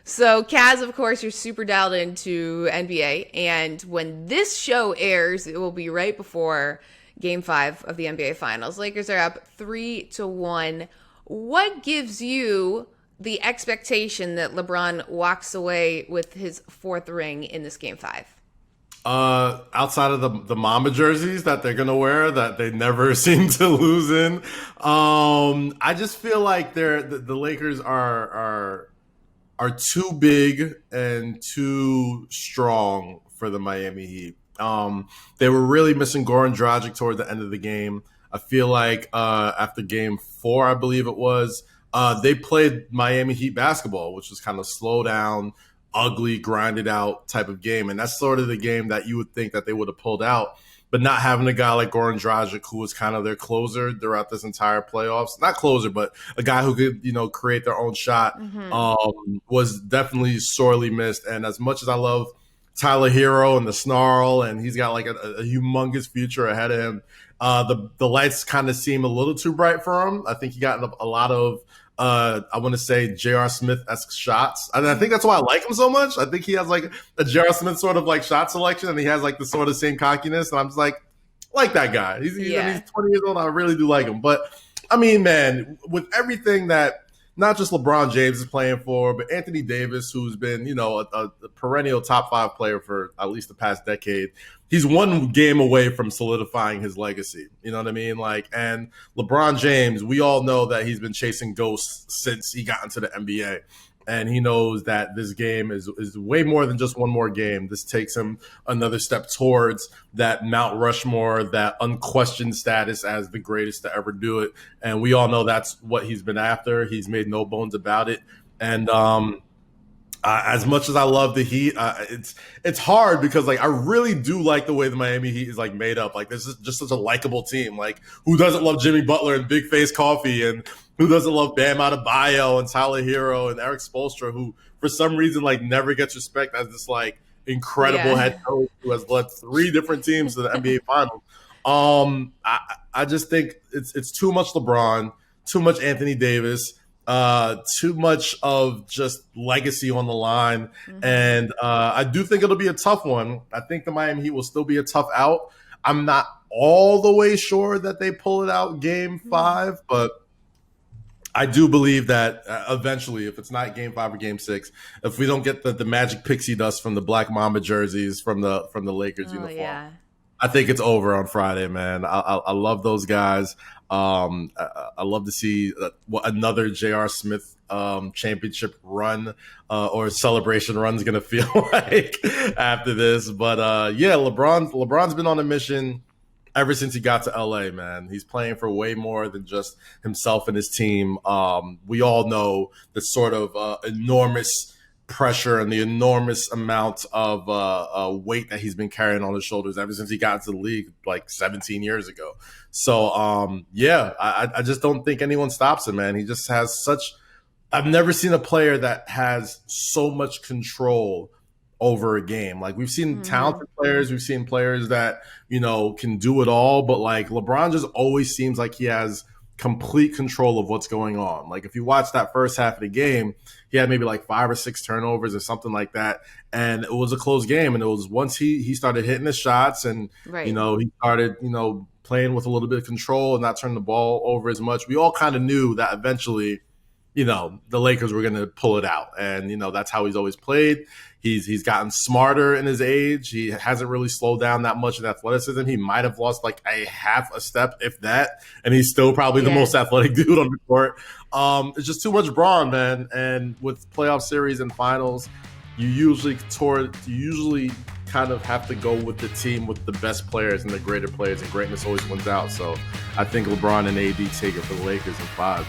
So, Kaz, of course, you're super dialed into NBA. And when this show airs, it will be right before game 5 of the NBA Finals. Lakers are up 3-1. What gives you the expectation that LeBron walks away with his fourth ring in this game 5? Outside of the Mamba jerseys that they're gonna wear that they never seem to lose in, I just feel like the Lakers are too big and too strong for the Miami Heat. They were really missing Goran Dragic toward the end of the game. I feel like after game 4, I believe it was, they played Miami Heat basketball, which was kind of slow down, ugly, grinded out type of game. And that's sort of the game that you would think that they would have pulled out. But not having a guy like Goran Dragic, who was kind of their closer throughout this entire playoffs, not closer, but a guy who could, create their own shot, was definitely sorely missed. And as much as I love Tyler Hero and the snarl, and he's got like a humongous future ahead of him, the lights kind of seem a little too bright for him. I think he got a lot of I want to say J.R. Smith-esque shots. And I think that's why I like him so much. I think he has like a J.R. Smith sort of like shot selection, and he has like the sort of same cockiness. And I'm just like that guy. He's 20 years old. I really do like him. But I mean, man, with everything that not just LeBron James is playing for, but Anthony Davis, who's been, a perennial top 5 player for at least the past decade. He's one game away from solidifying his legacy. You know what I mean? And LeBron James, we all know that he's been chasing ghosts since he got into the NBA. And he knows that this game is way more than just one more game. This takes him another step towards that Mount Rushmore, that unquestioned status as the greatest to ever do it. And we all know that's what he's been after. He's made no bones about it. And as much as I love the Heat, it's hard because I really do like the way the Miami Heat is made up. This is just such a likable team. Who doesn't love Jimmy Butler and Big Face Coffee, and who doesn't love Bam Adebayo and Tyler Hero and Eric Spoelstra, who for some reason never gets respect as this incredible head coach who has led 3 different teams to the NBA Finals. I just think it's too much LeBron, too much Anthony Davis. Too much of just legacy on the line. And I do think it'll be a tough one. I think the Miami Heat will still be a tough out. I'm not all the way sure that they pull it out game 5, but I do believe that eventually, if it's not game 5 or game 6, if we don't get the magic pixie dust from the Black Mamba jerseys from the Lakers uniform, I think it's over on Friday, man. I love those guys. I love to see what another J.R. Smith championship run or celebration run is going to feel like after this. But LeBron's been on a mission ever since he got to L.A., man. He's playing for way more than just himself and his team. We all know the sort of enormous pressure and the enormous amount of weight that he's been carrying on his shoulders ever since he got into the league 17 years ago. So, I just don't think anyone stops him, man. He just has I've never seen a player that has so much control over a game. We've seen talented players, we've seen players that, can do it all, but LeBron just always seems like he has complete control of what's going on. If you watch that first half of the game, he had maybe 5 or 6 turnovers or something like that, and it was a close game. And it was once he started hitting his shots and he started playing with a little bit of control and not turning the ball over as much, we all kind of knew that eventually the Lakers were going to pull it out. And that's how he's always played. He's gotten smarter in his age. He hasn't really slowed down that much in athleticism. He might have lost a half a step, if that, and he's still probably the most athletic dude on the court. It's just too much Braun, man. And with playoff series and finals, you usually kind of have to go with the team with the best players and the greater players, and greatness always wins out. So I think LeBron and AD take it for the Lakers in 5.